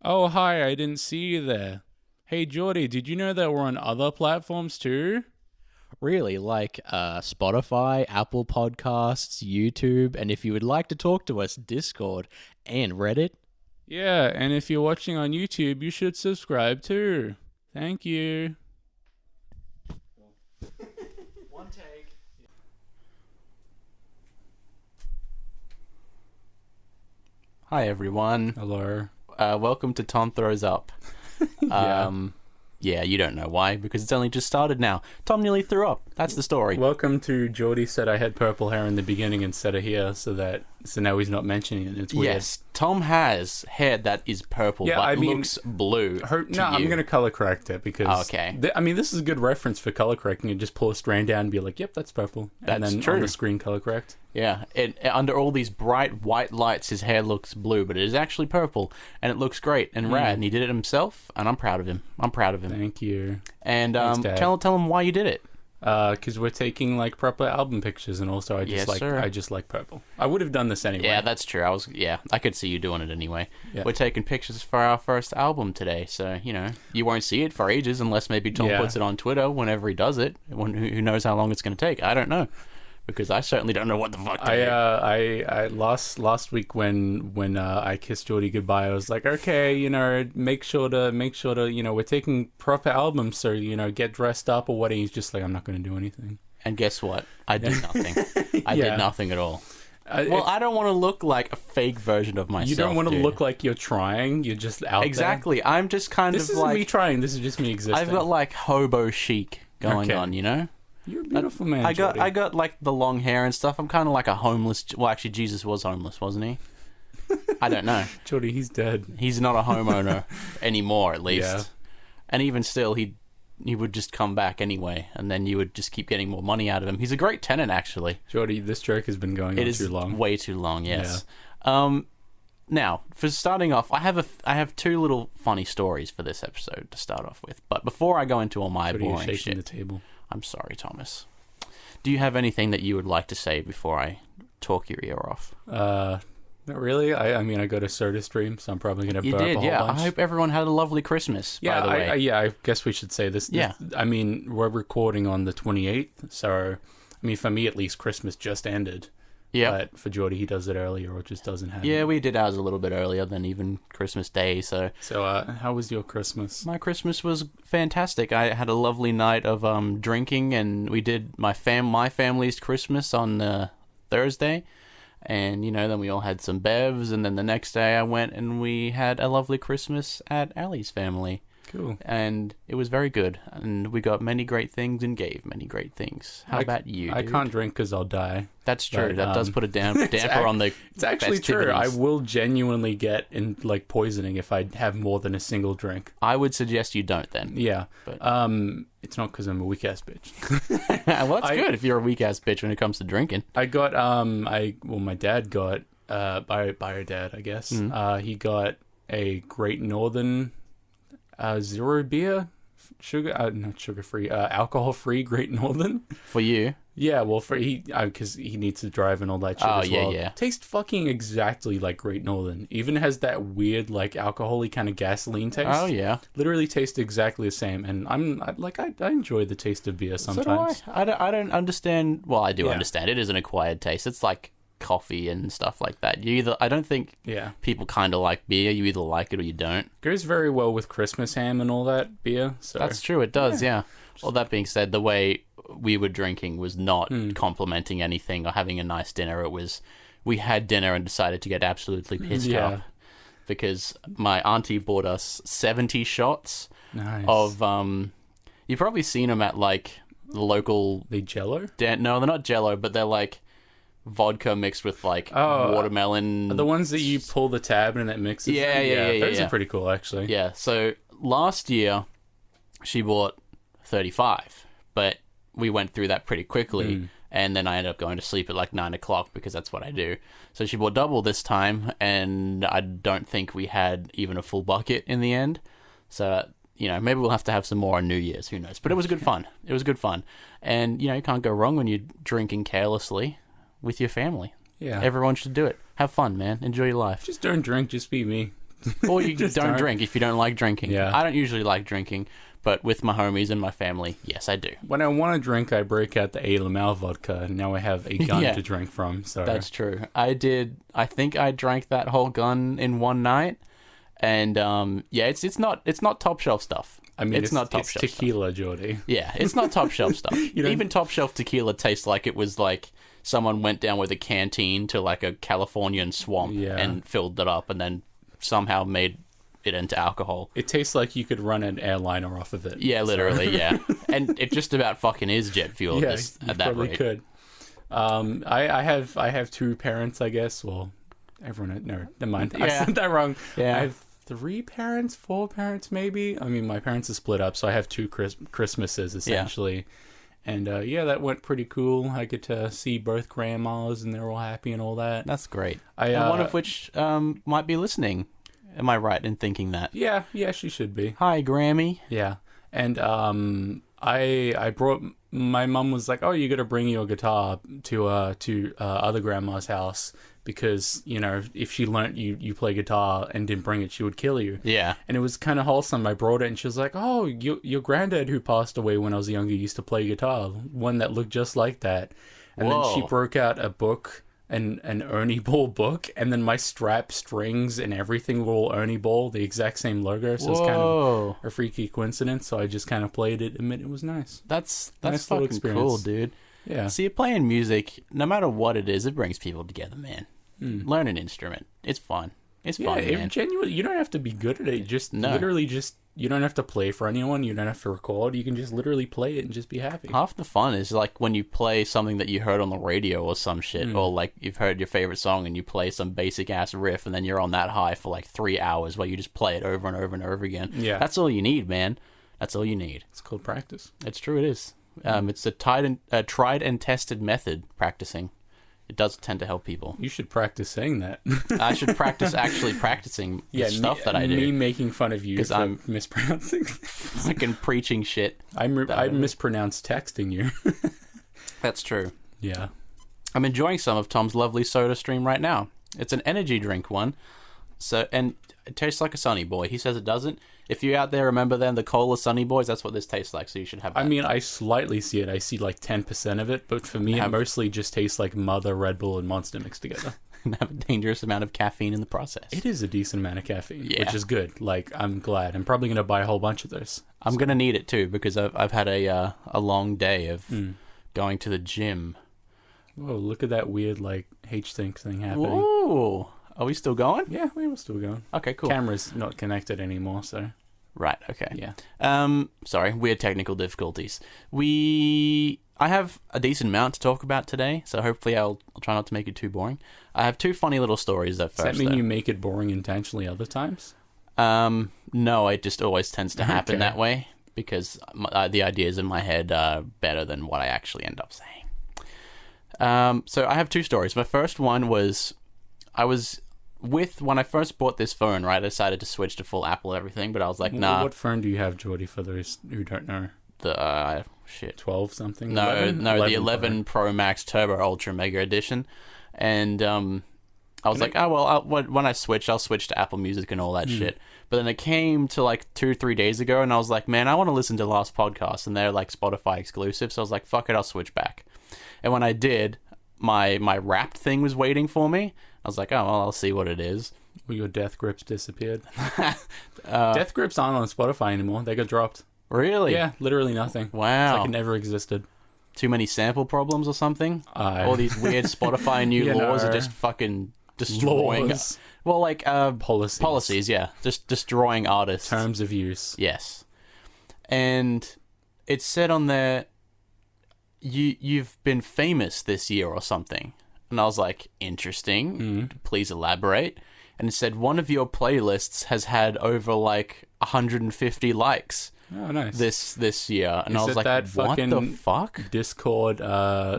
Oh, hi, I didn't see you there. Hey, Jordy, did you know that we're on other platforms too? Really, like Spotify, Apple Podcasts, YouTube, and if you would like to talk to us, Discord and Reddit. Yeah, and if you're watching on YouTube, you should subscribe too. Thank you. One take. Hi everyone. Hello. Welcome to Tom Throws Up. Yeah. Yeah, you don't know why, because it's only just started now. Tom nearly threw up. That's the story. Welcome to Jordy said I had purple hair in the beginning instead of here, so now he's not mentioning it. It's weird. Yes, Tom has hair that is purple, Yeah, but I mean, looks blue. I'm going to color correct it because... Okay. this is a good reference for color correcting. You just pull a strand down and be like, yep, that's purple. And That's then true. on the screen color correct. Yeah, under all these bright white lights, his hair looks blue, but it is actually purple, and it looks great and rad, and he did it himself, and I'm proud of him. Thank you. And Thanks, Dad. tell him why you did it. Because we're taking like proper album pictures, and also I Yes, sir. just like purple. I would have done this anyway. Yeah, that's true. I could see you doing it anyway. Yeah. We're taking pictures for our first album today, so you won't see it for ages unless maybe Tom puts it on Twitter whenever he does it. Who knows how long it's going to take? I don't know, because I certainly don't know what the fuck to do. I last week when I kissed Jordy goodbye, I was like, okay, make sure to we're taking proper albums, so get dressed up or what. And he's just like, I'm not going to do anything. And guess what? I did nothing. I did nothing at all. Well, I don't want to look like a fake version of myself. You don't want to dude. look like you're trying. You're just out Exactly. there. I'm just kind This of isn't like... me trying. This is just me existing. I've got like hobo chic going Okay. on, You're a beautiful man, I Jordy. got like the long hair and stuff. I'm kind of like a homeless... Well, actually, Jesus was homeless, wasn't he? I don't know. Jordy, he's dead. He's not a homeowner anymore, at least. Yeah. And even still, he would just come back anyway, and then you would just keep getting more money out of him. He's a great tenant, actually. Jordy, this joke has been going on too long. Way too long, yes. Now, for starting off, I have two little funny stories for this episode to start off with. But before I go into all my Jordy, you're boring shaking shit, the table. I'm sorry, Thomas. Do you have anything that you would like to say before I talk your ear off? Not really. I mean, I got a soda stream, so I'm probably going to You burp did, a whole yeah. bunch. I hope everyone had a lovely Christmas, Yeah, by the way. I guess we should say this. Yeah. I mean, we're recording on the 28th, so, I mean, for me at least, Christmas just ended. Yeah. But for Jordy, he does it earlier or just doesn't have Yeah, it. we did ours a little bit earlier than even Christmas Day, so... So, how was your Christmas? My Christmas was fantastic. I had a lovely night of drinking, and we did my family's Christmas on Thursday. And, then we all had some bevs, and then the next day I went and we had a lovely Christmas at Allie's family. Cool. And it was very good, and we got many great things and gave many great things. How about you, I dude? can't drink because I'll die. That's true. but, that does put a damper on the It's actually true. I festivities. will genuinely get in like poisoning if I have more than a single drink. I would suggest you don't then. Yeah. But- It's not because I'm a weak ass bitch. Well, that's good if you're a weak-ass bitch when it comes to drinking. I got my dad got by her dad, I guess. He got a Great Northern zero beer, not sugar free, alcohol free Great Northern. For you. Yeah, well, for because he needs to drive and all that shit Oh, as yeah, well. yeah. Tastes fucking exactly like Great Northern. Even has that weird like alcohol-y kind of gasoline taste. Oh, yeah. Literally tastes exactly the same, and I enjoy the taste of beer sometimes. So do I don't understand. Well, I do Yeah. understand. It is an acquired taste. It's like coffee and stuff like that. I don't think Yeah, people kind of like beer. You either like it or you don't. goes very well with Christmas ham and all that beer. So That's true. It does, yeah. Well, that being said, the way we were drinking was not complimenting anything or having a nice dinner. It was, we had dinner and decided to get absolutely pissed up because my auntie bought us 70 shots nice. of, you've probably seen them at like the local, the Jello. no, they're not Jello, but they're like vodka mixed with like watermelon. The ones that you pull the tab and it mixes. Yeah, Those yeah. are pretty cool, actually. Yeah, so last year she bought 35, but we went through that pretty quickly, and then I ended up going to sleep at like 9 o'clock because that's what I do. So she bought double this time, and I don't think we had even a full bucket in the end. So, maybe we'll have to have some more on New Year's, who knows. But it was good fun. It was good fun. And, you can't go wrong when you're drinking carelessly with your family. Yeah. Everyone should do it. Have fun, man. Enjoy your life. Just don't drink. Just be me. Or you Just don't drink if you don't like drinking. Yeah. I don't usually like drinking, but with my homies and my family, yes, I do. When I want to drink, I break out the A. Lamel vodka, and now I have a gun Yeah. to drink from. So That's true. I think I drank that whole gun in one night, and it's not top shelf stuff. I mean, it's not top it's shelf tequila, Jordy. Yeah, it's not top shelf stuff. You don't- Even top shelf tequila tastes like it was like someone went down with a canteen to like a Californian swamp Yeah. and filled it up, and then somehow made it into alcohol. It tastes like you could run an airliner off of it. Yeah, literally, yeah. And it just about fucking is jet fuel Yeah, at, this, you at that probably rate. could. I have two parents, I guess. Well, everyone. No, never mind. I Yeah. said that wrong. Yeah. I have 3 parents, 4 parents, maybe. I mean, my parents are split up, so I have 2 Christmases essentially. And that went pretty cool. I get to see both grandmas, and they're all happy and all that. That's great. I, And one of which might be listening. Am I right in thinking that? Yeah, she should be. Hi, Grammy. Yeah, and I brought. My mum was like, "Oh, you got to bring your guitar to other grandma's house because if she learnt you play guitar and didn't bring it, she would kill you." Yeah. And it was kind of wholesome. I brought it, and she was like, "Oh, your granddad who passed away when I was younger used to play guitar, one that looked just like that." And then she Whoa. broke out a book. An Ernie Ball book, and then my strap, strings, and everything were all Ernie Ball, the exact same logo. So it's kind of a freaky coincidence. So I just kind of played it, and it was nice. That's Nice little fucking cool, experience. dude. Yeah, See, playing music, no matter what it is, it brings people together, man. Learn an instrument. It's fun. It's yeah. fun, man. Genuinely, you don't have to be good at it. Just No. literally, you don't have to play for anyone. You don't have to record. You can just literally play it and just be happy. Half the fun is like when you play something that you heard on the radio or some shit, or like you've heard your favorite song and you play some basic ass riff, and then you're on that high for like 3 hours while you just play it over and over and over again. Yeah. That's all you need, man. That's all you need. It's called practice. It's true, it is. It's a tried and tested method, practicing. It does tend to help people. You should practice saying that. I should practice actually practicing the stuff that I do. Me making fun of you 'Cause for I'm- mispronouncing. Fucking preaching shit. I mispronounced texting you. That's true. Yeah. I'm enjoying some of Tom's lovely soda stream right now. It's an energy drink one. And it tastes like a Sunny Boy. He says it doesn't. If you out there remember them, the Cola Sunny Boys, that's what this tastes like, so you should have that. I mean, I slightly see it. I see like 10% of it, but for me, it mostly just tastes like Mother, Red Bull, and Monster mixed together. And have a dangerous amount of caffeine in the process. It is a decent amount of caffeine, Yeah. which is good. Like, I'm glad. I'm probably going to buy a whole bunch of this. I'm going to need it too, because I've had a long day of going to the gym. Whoa, look at that weird, like, H-Sync thing happening. Ooh. Are we still going? Yeah, we were still going. Okay, cool. Camera's not connected anymore, so... Right, okay. Yeah. Sorry, weird technical difficulties. I have a decent amount to talk about today, so hopefully I'll try not to make it too boring. I have 2 funny little stories at Does first. that mean though. you make it boring intentionally other times? No, it just always tends to happen Okay. that way, because the ideas in my head are better than what I actually end up saying. So I have 2 stories. My first one was, when I first bought this phone, right, I decided to switch to full Apple and everything, but I was like, nah. What phone do you have, Jordy, for those who don't know? The, shit. 12 something? No, 11? the 11 Pro Max Turbo Ultra Mega Edition. And I was like, when I switch, I'll switch to Apple Music and all that shit. But then it came to like 2-3 days ago, and I was like, man, I want to listen to the last podcast, and they're like Spotify exclusive. So I was like, fuck it, I'll switch back. And when I did, my Wrapped thing was waiting for me. I was like, oh, well, I'll see what it is. Well, your Death Grips disappeared. Death Grips aren't on Spotify anymore. They got dropped. Really? Yeah, literally nothing. Wow. It's like it never existed. Too many sample problems or something? All these weird Spotify new You laws know. are just fucking destroying... Laws. Well, like... Policies. Policies, yeah. Just destroying artists. Terms of use. Yes. And it said on there, you've been famous this year or something. And I was like, interesting. Please elaborate. And it said, one of your playlists has had over like 150 likes Oh, nice. this year. And Is I it was like, that what the fucking fuck? Discord, No.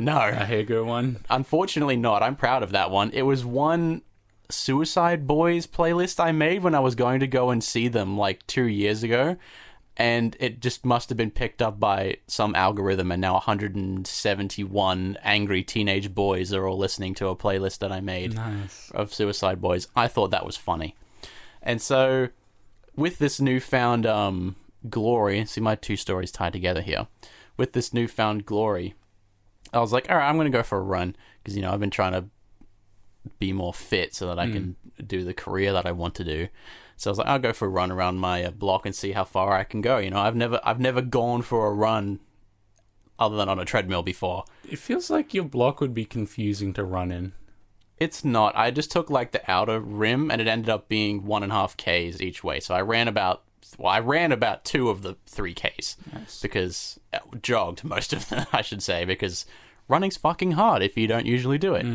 Ahego one? Unfortunately not. I'm proud of that one. It was one Suicide Boys playlist I made when I was going to go and see them like 2 years ago. And it just must have been picked up by some algorithm, and now 171 angry teenage boys are all listening to a playlist that I made Nice. of Suicide Boys. I thought that was funny. And so, with this newfound glory, see my two stories tied together here. With this newfound glory, I was like, all right, I'm going to go for a run. Because, I've been trying to be more fit so that I can do the career that I want to do. So I was like, I'll go for a run around my block and see how far I can go. I've never gone for a run other than on a treadmill before. It feels like your block would be confusing to run in. It's not. I just took like the outer rim, and it ended up being 1.5 Ks each way. So I ran about 2 of the 3 Ks. Nice. Because jogged most of them, I should say, because running's fucking hard if you don't usually do it.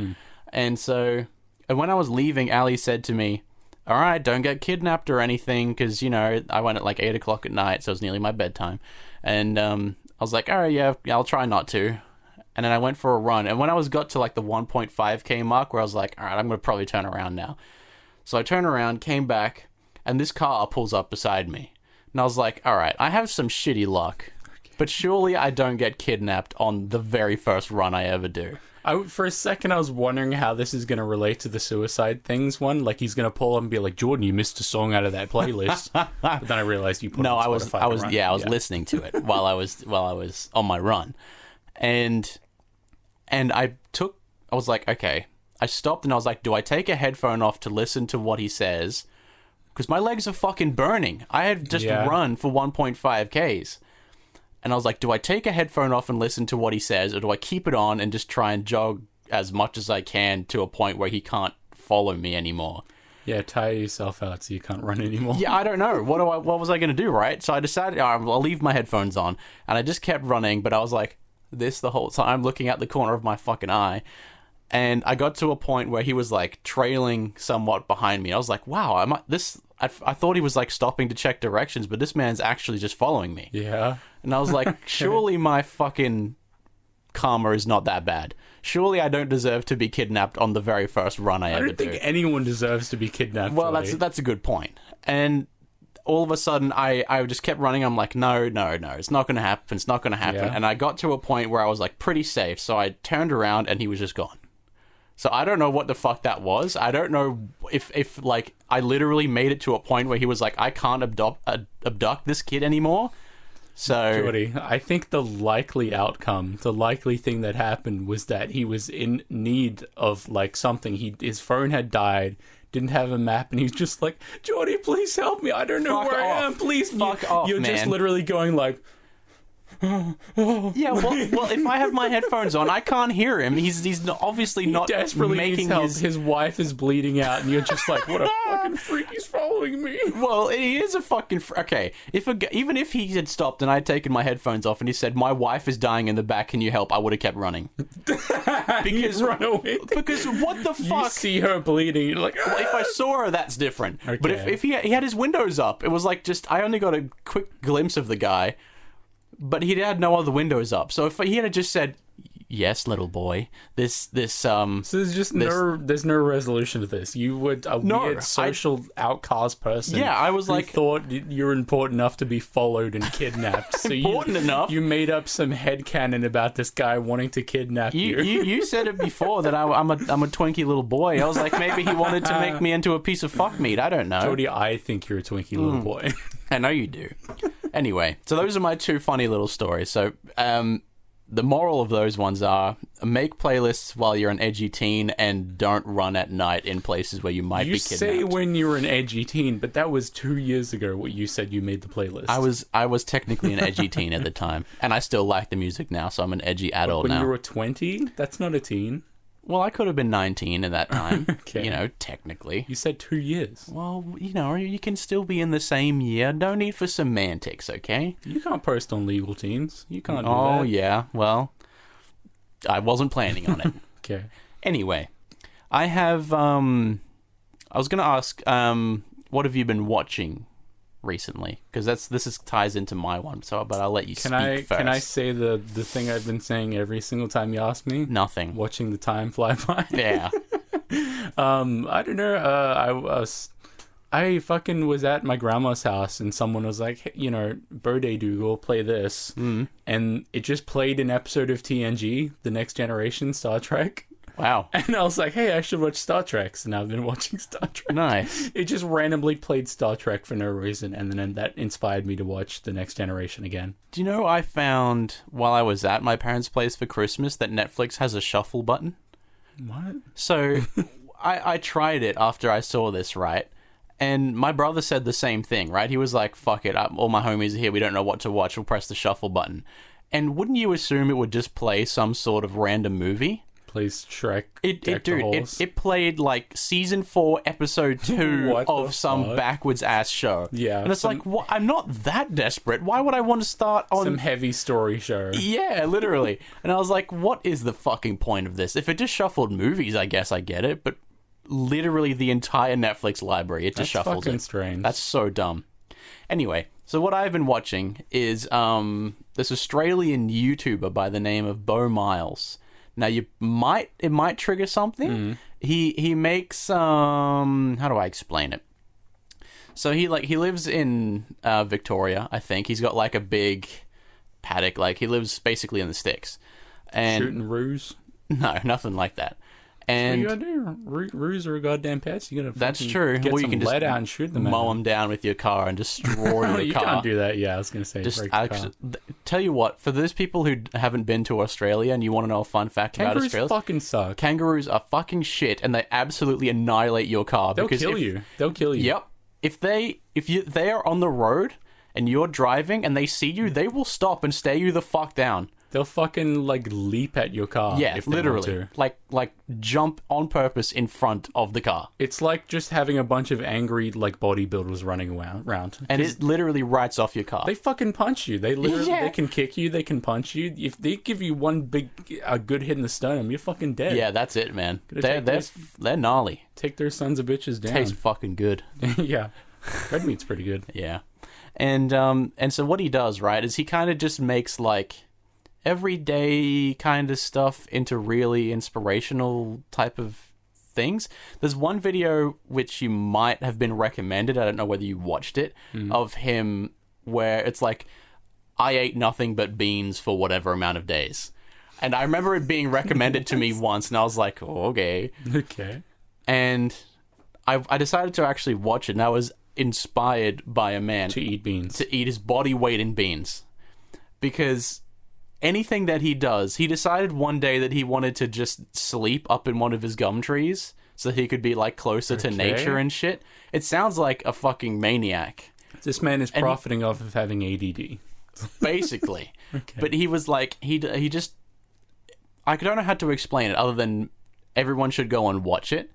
And so when I was leaving, Ali said to me, all right, don't get kidnapped or anything, because, I went at like 8 o'clock at night, so it was nearly my bedtime. And I was like, all right, yeah, I'll try not to. And then I went for a run. And when I got to like the 1.5K mark, where I was like, all right, I'm going to probably turn around now. So I turned around, came back, and this car pulls up beside me. And I was like, all right, I have some shitty luck, but surely I don't get kidnapped on the very first run I ever do. For a second, I was wondering how this is going to relate to the suicide things one. Like, he's going to pull up and be like, Jordan, you missed a song out of that playlist. But then I realized you put it on Spotify. I was listening to it while I was on my run. And I was like, okay. I stopped and I was like, do I take a headphone off to listen to what he says? Because my legs are fucking burning. I had just run for 1.5 Ks. And I was like, do I take a headphone off and listen to what he says, or do I keep it on and just try and jog as much as I can to a point where he can't follow me anymore? Yeah, tire yourself out so you can't run anymore. Yeah, I don't know. What was I going to do, right? So I decided, I'll leave my headphones on. And I just kept running, but I was like, this the whole time, looking at the corner of my fucking eye. And I got to a point where he was like trailing somewhat behind me. I was like, wow, I thought he was like stopping to check directions, but this man's actually just following me. Yeah. And I was like, surely my fucking karma is not that bad. Surely I don't deserve to be kidnapped on the very first run I ever do. I don't think anyone deserves to be kidnapped. Well, that's a good point. And all of a sudden, I just kept running. I'm like, no, it's not going to happen. It's not going to happen. Yeah. And I got to a point where I was like pretty safe. So I turned around and he was just gone. So I don't know what the fuck that was. I don't know if like I literally made it to a point where he was like, I can't abduct this kid anymore. So Jordy, I think the likely outcome, the likely thing that happened was that he was in need of like something. His phone had died, didn't have a map, and he was just like, Jordy, please help me. I don't know where I am. Please fuck off, You're man. Just literally going like, yeah, well, if I have my headphones on, I can't hear him. He's obviously not desperately making needs help. His wife is bleeding out, and you're just like, what a fucking freak, he's following me. Well, he is a fucking okay. Even if he had stopped and I had taken my headphones off and he said, my wife is dying in the back, can you help? I would have kept running. Because run away. Because what the fuck? You see her bleeding, you're like, well, if I saw her, that's different. Okay. But if he had his windows up, it was like I only got a quick glimpse of the guy. But he had no other windows up. So if he had just said, yes, little boy, this So there's just there's no resolution to this. You were a weird social outcast person. Yeah, I was like, thought you're important enough to be followed and kidnapped. So enough. You made up some headcanon about this guy wanting to kidnap you. You said it before that I'm a twinky little boy. I was like, maybe he wanted to make me into a piece of fuck meat. I don't know. Jordy, I think you're a twinky little boy. I know you do. Anyway, so those are my two funny little stories. So, the moral of those ones are make playlists while you're an edgy teen and don't run at night in places where you might be kidnapped. You say when you were an edgy teen, but that was 2 years ago what you said you made the playlist. I was technically an edgy teen at the time, and I still like the music now, so I'm an edgy adult now. When you were 20? That's not a teen. Well, I could have been 19 at that time, okay. Technically. You said 2 years. Well, you can still be in the same year. No need for semantics, okay? You can't post on legal teens. You can't do that. Oh, yeah. Well, I wasn't planning on it. Okay. Anyway, I have, I was going to ask, what have you been watching recently? Because this ties into my one, but I'll let you speak first. Can I say the thing I've been saying every single time you ask me? Nothing. Watching the time fly by. Yeah. I don't know. I fucking was at my grandma's house and someone was like, hey, birthday Dougal, play this. And it just played an episode of TNG, The Next Generation, Star Trek. Wow. And I was like, hey, I should watch Star Trek. So now I've been watching Star Trek. Nice. It just randomly played Star Trek for no reason, and then that inspired me to watch The Next Generation again. Do you know I found while I was at my parents' place for Christmas that Netflix has a shuffle button? What? So I tried it after I saw this, right? And my brother said the same thing, right? He was like, fuck it, all my homies are here, we don't know what to watch, we'll press the shuffle button. And wouldn't you assume it would just play some sort of random movie? Plays Shrek. It played like season 4, episode 2 of some backwards ass show. Yeah. And it's like, I'm not that desperate. Why would I want to start on some heavy story show? Yeah, literally. And I was like, what is the fucking point of this? If it just shuffled movies, I guess I get it. But literally the entire Netflix library, it just shuffles it. That's fucking strange. That's so dumb. Anyway, so what I've been watching is this Australian YouTuber by the name of Beau Miles. Now it might trigger something. He makes how do I explain it? So he lives in Victoria, I think. He's got like a big paddock, like he lives basically in the sticks. And shooting roos? No, nothing like that. And what you gotta do? Roos are goddamn pets. You gotta. That's true. Get or some you can just lead out and shoot them. Mow them down with your car and destroy your you car. You can't do that. Yeah, I was gonna say. Just break the car. Tell you what, for those people who haven't been to Australia and you want to know a fun fact about Australia, fucking suck. Kangaroos are fucking shit, and they absolutely annihilate your car. They'll kill you. They'll kill you. Yep. If they are on the road and you're driving and they see you, they will stop and stare you the fuck down. They'll fucking like leap at your car. Yeah, if they literally. want to. Like jump on purpose in front of the car. It's like just having a bunch of angry like bodybuilders running around. And it literally writes off your car. They fucking punch you. They literally they can kick you. They can punch you. If they give you one good hit in the sternum, you're fucking dead. Yeah, that's it, man. They're gnarly. Take their sons of bitches down. Tastes fucking good. Yeah, red meat's pretty good. Yeah, and so what he does, right, is he kind of just makes like everyday kind of stuff into really inspirational type of things. There's one video which you might have been recommended, I don't know whether you watched it, of him where it's like, I ate nothing but beans for whatever amount of days. And I remember it being recommended to me once, and I was like, oh, okay. Okay. And I decided to actually watch it, and I was inspired by a man to eat beans. To eat his body weight in beans. Because anything that he does, he decided one day that he wanted to just sleep up in one of his gum trees so he could be like closer to nature and shit. It sounds like a fucking maniac. This man is profiting off of having ADD. Basically. Okay. But he was like, he just, I don't know how to explain it other than everyone should go and watch it.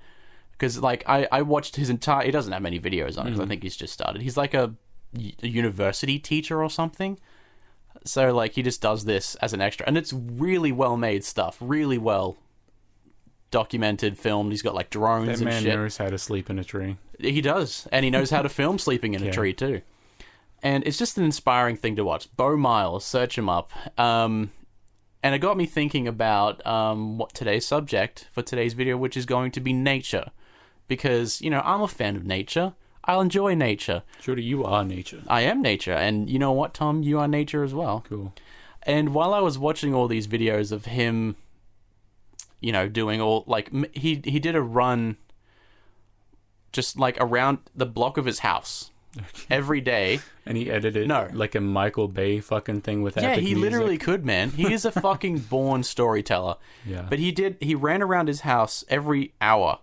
Because like, I watched his entire, he doesn't have many videos on it because I think he's just started. He's like a university teacher or something. So, like, he just does this as an extra. And it's really well-made stuff. Really well documented, filmed. He's got, like, drones and shit. That man knows how to sleep in a tree. He does. And he knows how to film sleeping in a tree, too. And it's just an inspiring thing to watch. Beau Miles, search him up. And it got me thinking about what today's subject for today's video, which is going to be nature. Because, you know, I'm a fan of nature. I'll enjoy nature. Jordy, you are nature. I am nature. And you know what, Tom? You are nature as well. Cool. And while I was watching all these videos of him, you know, doing all, like, he did a run just, like, around the block of his house every day. And he edited like a Michael Bay fucking thing with epic he music. literally could, man. He is a fucking born storyteller. Yeah. But he ran around his house every hour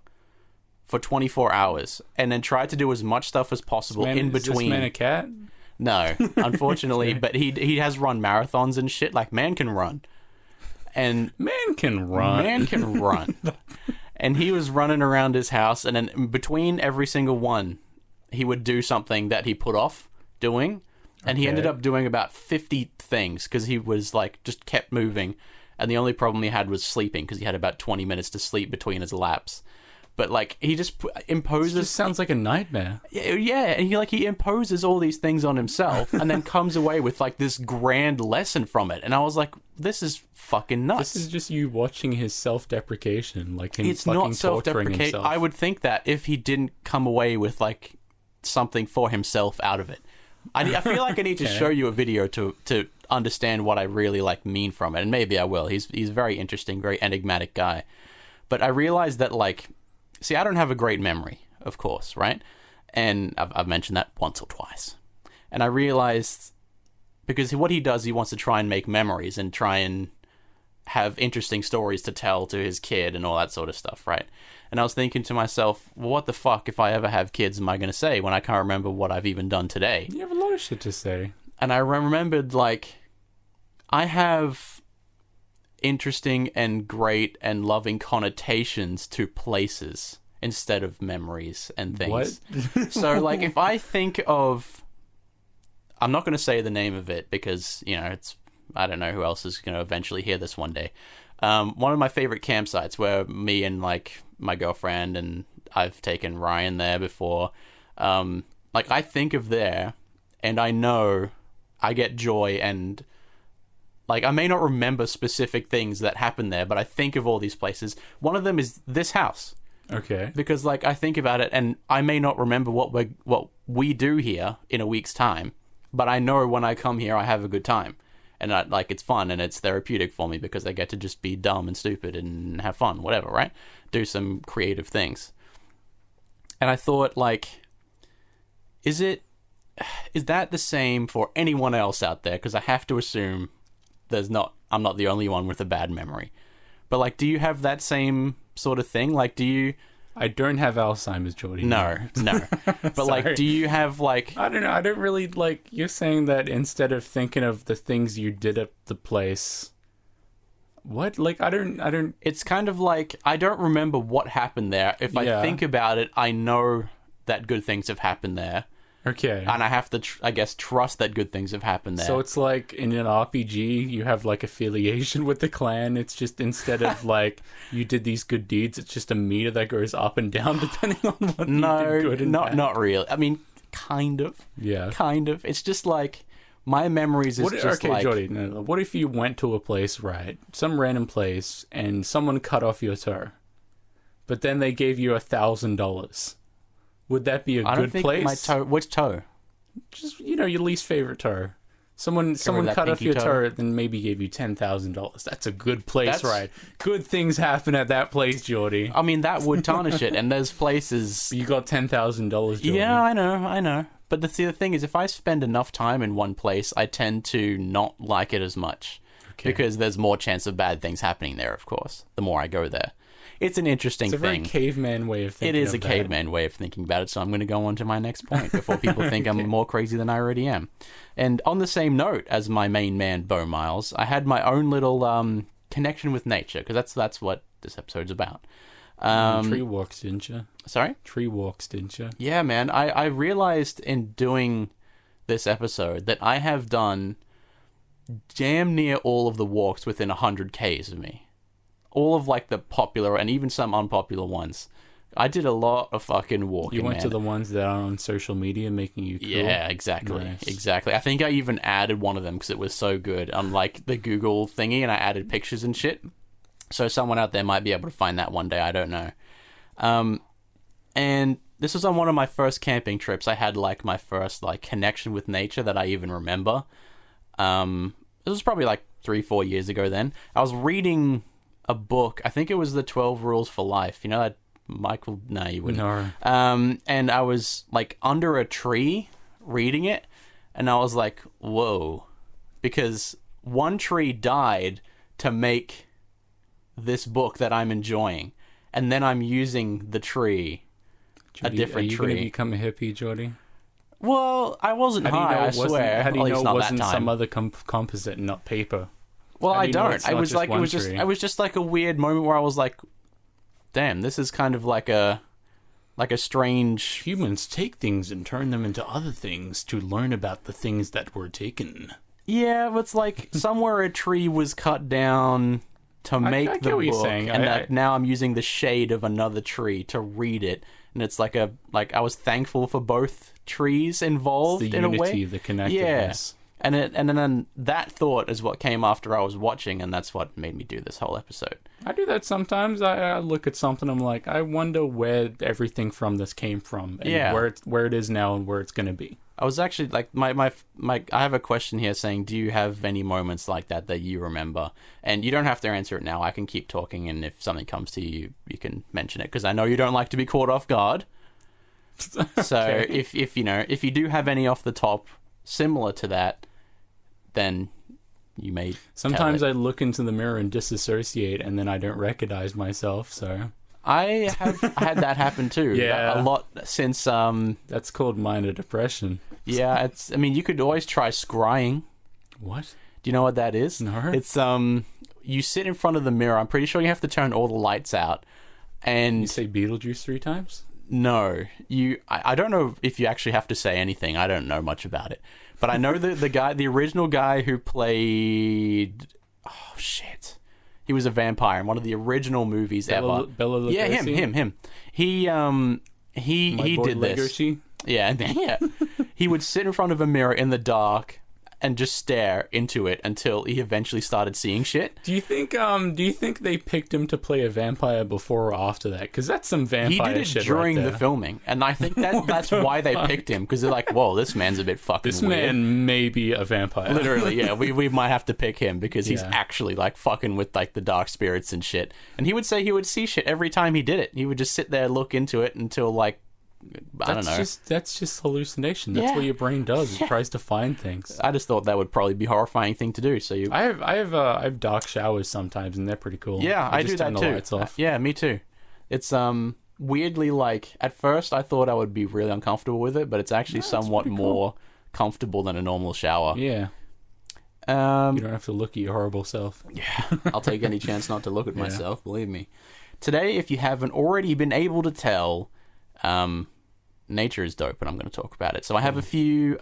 for 24 hours, and then tried to do as much stuff as possible in between. Is this man a cat? No, unfortunately, but he has run marathons and shit. Like, man can run. And Man can run. And he was running around his house, and then between every single one, he would do something that he put off doing, and he ended up doing about 50 things, because he was, like, just kept moving, and the only problem he had was sleeping, because he had about 20 minutes to sleep between his laps. But, like, he just imposes... This just sounds like a nightmare. Yeah, and he imposes all these things on himself and then comes away with, like, this grand lesson from it. And I was like, this is fucking nuts. This is just you watching his self-deprecation. Like, him it's fucking not self-deprecation. himself. I would think that if he didn't come away with, like, something for himself out of it. I feel like I need to show you a video to understand what I really, like, mean from it. And maybe I will. He's a very interesting, very enigmatic guy. But I realized that, like, see, I don't have a great memory, of course, right? And I've mentioned that once or twice. And I realized, because what he does, he wants to try and make memories and try and have interesting stories to tell to his kid and all that sort of stuff, right? And I was thinking to myself, well, what the fuck, if I ever have kids, am I going to say when I can't remember what I've even done today? You have a lot of shit to say. And I remembered, like, I have interesting and great and loving connotations to places instead of memories and things. What? So, like, if I think of... I'm not going to say the name of it because, you know, it's... I don't know who else is going to eventually hear this one day. One of my favorite campsites where me and, like, my girlfriend and I've taken Ryan there before. Like, I think of there and I know I get joy and... Like, I may not remember specific things that happen there, but I think of all these places. One of them is this house. Okay. Because, like, I think about it, and I may not remember what we do here in a week's time, but I know when I come here, I have a good time. And, it's fun, and it's therapeutic for me because I get to just be dumb and stupid and have fun, whatever, right? Do some creative things. And I thought, like, is that the same for anyone else out there? Because I have to assume I'm not the only one with a bad memory. But, like, do you have that same sort of thing? Like, do you... I don't have Alzheimer's, Jordy. No. But, like, do you have, like... I don't know. I don't really, like... You're saying that instead of thinking of the things you did at the place... What? Like, I don't... It's kind of like, I don't remember what happened there. If I think about it, I know that good things have happened there. Okay. And I have to, I guess, trust that good things have happened there. So it's like in an RPG, you have like affiliation with the clan. It's just instead of like you did these good deeds, it's just a meter that goes up and down depending on what you did good and bad. Not really. I mean, kind of. Yeah. Kind of. It's just like my memories is just like... Okay, Jordy, no. What if you went to a place, right? Some random place, and someone cut off your toe, but then they gave you $1,000. Would that be a good place? My toe... Which toe? Just, you know, your least favorite toe. Someone cut off your toe, then maybe gave you $10,000. That's a good place, right? Good things happen at that place, Jordy. I mean, that would tarnish it, and there's places... You got $10,000, Jordy. Yeah, I know. But the thing is, if I spend enough time in one place, I tend to not like it as much. Okay. Because there's more chance of bad things happening there, of course, the more I go there. It's an interesting thing. It's a very caveman way of thinking. It is a caveman way of thinking about it, so I'm going to go on to my next point before people think I'm more crazy than I already am. And on the same note as my main man, Bo Miles, I had my own little connection with nature, because that's what this episode's about. Tree walks, didn't you? Sorry? Tree walks, didn't you? Yeah, man. I realized in doing this episode that I have done damn near all of the walks within 100 Ks of me. All of, like, the popular and even some unpopular ones. I did a lot of fucking walking, You went to the ones that are on social media making you cool? Yeah, exactly. Nice. Exactly. I think I even added one of them because it was so good on, like, the Google thingy, and I added pictures and shit. So someone out there might be able to find that one day. I don't know. And this was on one of my first camping trips. I had, like, my first, like, connection with nature that I even remember. It was probably, like, 3-4 years ago then. I was reading a book. I think it was The 12 Rules for Life. You know that Michael? No, you wouldn't. No. And I was, like, under a tree reading it, and I was like, whoa. Because one tree died to make this book that I'm enjoying, and then I'm using the tree, Jordy, a different are you tree. going to become a hippie, Jordy? Well, I wasn't high, I swear. How do you know it wasn't some other composite, not paper? Well, I don't. It was just like a weird moment where I was like, damn, this is kind of like a strange... Humans take things and turn them into other things to learn about the things that were taken. Yeah, but it's like somewhere a tree was cut down to make the book, and now I'm using the shade of another tree to read it, and it's like I was thankful for both trees involved in a way. The unity, the connectedness. Yeah. And then that thought is what came after I was watching, and that's what made me do this whole episode. I do that sometimes. I look at something, I'm like, I wonder where everything from this came from, and where it is now, and where it's going to be. I was actually like my I have a question here saying, do you have any moments like that you remember? And you don't have to answer it now. I can keep talking, and if something comes to you, you can mention it, because I know you don't like to be caught off guard. So Okay. if you know, if you do have any off the top similar to that, then you may Sometimes tell I it. look into the mirror and disassociate, and then I don't recognize myself. So I have had that happen too. Yeah. A lot since that's called minor depression. yeah, it's, I mean, you could always try scrying. What? Do you know what that is? No. It's you sit in front of the mirror. I'm pretty sure you have to turn all the lights out. And You say Beetlejuice 3 times? no, I don't know if you actually have to say anything. I don't know much about it. But I know the original guy who played, oh shit. He was a vampire in one of the original movies ever. Bela Lugosi? Yeah, him. He My boy did this. Lugosi? Yeah, yeah. He would sit in front of a mirror in the dark and just stare into it until he eventually started seeing shit. Do you think they picked him to play a vampire before or after that? Because that's some vampire He did it shit during right the there. filming, and I think that's why they picked him, because they're like, whoa, this man's a bit fucking This weird. man may be a vampire. Literally, yeah, we might have to pick him because he's Yeah. actually like fucking with like the dark spirits and shit. And he would say he would see shit every time he did it. He would just sit there, look into it until like, I don't know. That's just hallucination. That's Yeah. what your brain does. It tries to find things. I just thought that would probably be a horrifying thing to do. So you, I have dark showers sometimes, and they're pretty cool. yeah, I do just that turn the too. lights off. Yeah, me too. It's weirdly, like, at first I thought I would be really uncomfortable with it, but it's actually somewhat pretty more comfortable than a normal shower. Yeah, you Um, don't have to look at your horrible self. I'll take any chance not to look at myself, believe me. Today, if you haven't already been able to tell, nature is dope, and I'm going to talk about it. So I have a few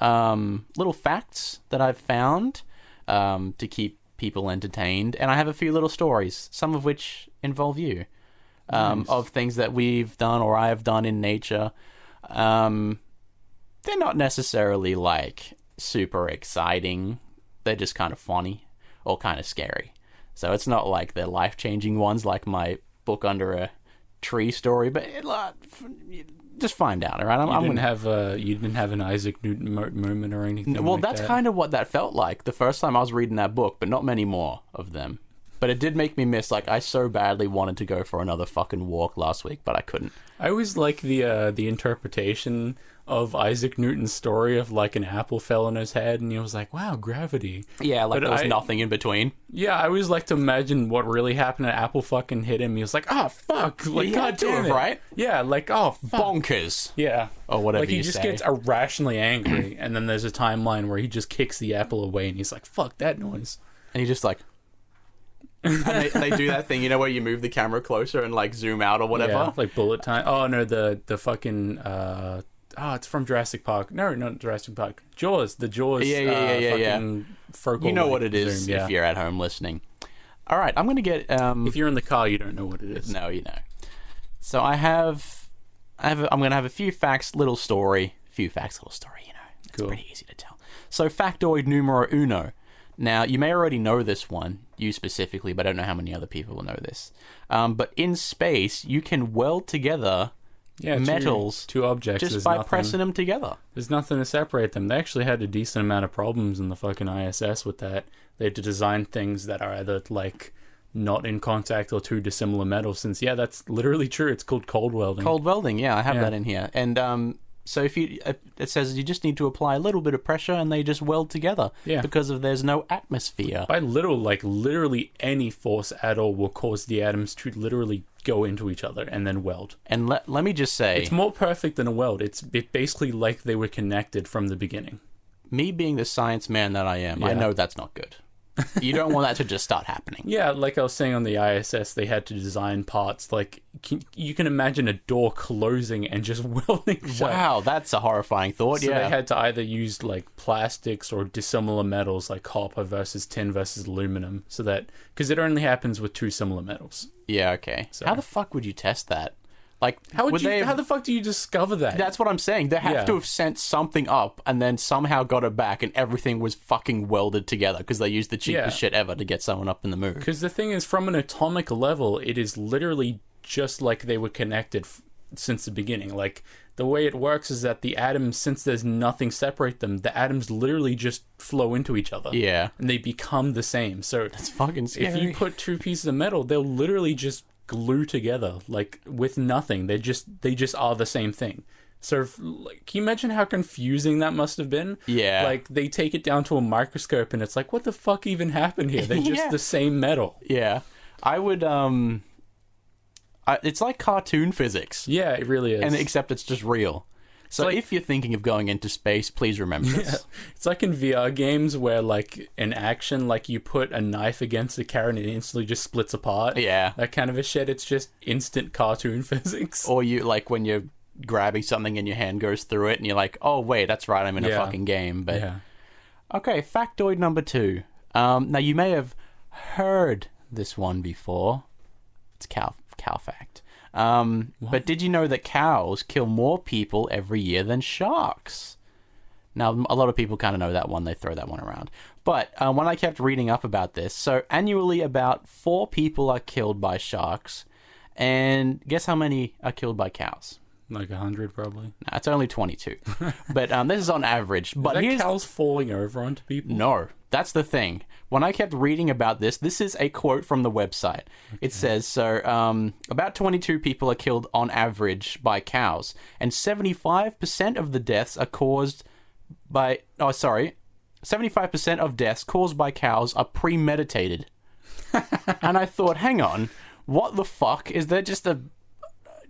little facts that I've found to keep people entertained, and I have a few little stories, some of which involve you, of things that we've done or I have done in nature. They're not necessarily like super exciting. They're just kind of funny or kind of scary. So it's not like they're life-changing ones like my book under a tree story, but just find out, all right? You didn't have an Isaac Newton moment or anything. Well, like that's that? kind of what that felt like the first time I was reading that book, but not many more of them. But it did make me miss, like, I so badly wanted to go for another fucking walk last week, but I couldn't. I always like the interpretation of Isaac Newton's story of like an apple fell on his head and he was like, wow, gravity. Yeah, like But there was I- nothing in between. Yeah, I always like to imagine what really happened. An apple fucking hit him. He was like, oh, fuck. Like, He God had to damn have, it. right? Yeah, like, oh, fuck. Bonkers. Yeah. Or whatever Like, he you just say. gets irrationally angry, and then there's a timeline where he just kicks the apple away, and he's like, fuck that noise. And he just like... and they do that thing, you know, where you move the camera closer and like zoom out or whatever. Yeah, like bullet time. Oh, no, the fucking... it's from Jurassic Park. No, not Jurassic Park. Jaws. The Jaws. Yeah. fucking focal You know what length it is zoom, yeah. if you're at home listening. All right, I'm going to get... If you're in the car, you don't know what it is. No, you know. So I'm going to have a few facts, little story. Few facts, little story, you know. It's Cool. pretty easy to tell. So factoid numero uno. Now, you may already know this one, you specifically, but I don't know how many other people will know this. But in space, you can weld together metals two objects. just there's by nothing, pressing them together. There's nothing to separate them. They actually had a decent amount of problems in the fucking ISS with that. They had to design things that are either like not in contact or two dissimilar metals. Since that's literally true. It's called cold welding. Cold welding, yeah, I have Yeah. that in here. And so if you, it says you just need to apply a little bit of pressure and they just weld together. Yeah. Because there's no atmosphere. By literally any force at all will cause the atoms to literally go into each other and then weld. And let me just say, It's more perfect than a weld. It's basically like they were connected from the beginning. me being the science man that I am, I Yeah. know that's not good. You don't want that to just start happening. Yeah, like I was saying on the ISS, they had to design parts like you can imagine a door closing and just welding shut. Wow, that's a horrifying thought. So yeah. they had to either use like plastics or dissimilar metals like copper versus tin versus aluminum, so that because it only happens with two similar metals. Yeah, okay. So- How the fuck would you test that? Like, How they how the fuck do you discover that? That's what I'm saying. They have Yeah. to have sent something up and then somehow got it back and everything was fucking welded together because they used the cheapest Yeah. shit ever to get someone up in the moon. Because the thing is, from an atomic level, it is literally just like they were connected since the beginning. Like, the way it works is that the atoms, since there's nothing separate them, the atoms literally just flow into each other. Yeah. And they become the same. So That's fucking scary. if you put two pieces of metal, they'll literally just glue together, like, with nothing. They just are the same thing. So, like, can you imagine how confusing that must have been? Yeah. Like, they take it down to a microscope, and it's like, what the fuck even happened here? They're just the same metal. Yeah. I would, it's like cartoon physics. Yeah, it really is. And except it's just real. So like, if you're thinking of going into space, please remember this. It's like in VR games where, like, in action, like, you put a knife against a carrot and it instantly just splits apart. Yeah. That kind of a shit. It's just instant cartoon physics. Or you, like, when you're grabbing something and your hand goes through it and you're like, oh, wait, that's right, I'm in a fucking game. But Yeah. Okay, factoid number 2. Now, you may have heard this one before. It's cow fact. But did you know that cows kill more people every year than sharks? Now, a lot of people kind of know that one. They throw that one around. But when I kept reading up about this, so annually about 4 people are killed by sharks. And guess how many are killed by cows? Like 100, probably. No, it's only 22. But this is on average. But Is that cows falling over onto people? No, that's the thing. When I kept reading about this is a quote from the website. Okay. It says, so, about 22 people are killed on average by cows, and 75% of the deaths are caused by... 75% of deaths caused by cows are premeditated. And I thought, hang on, what the fuck? Is there just a...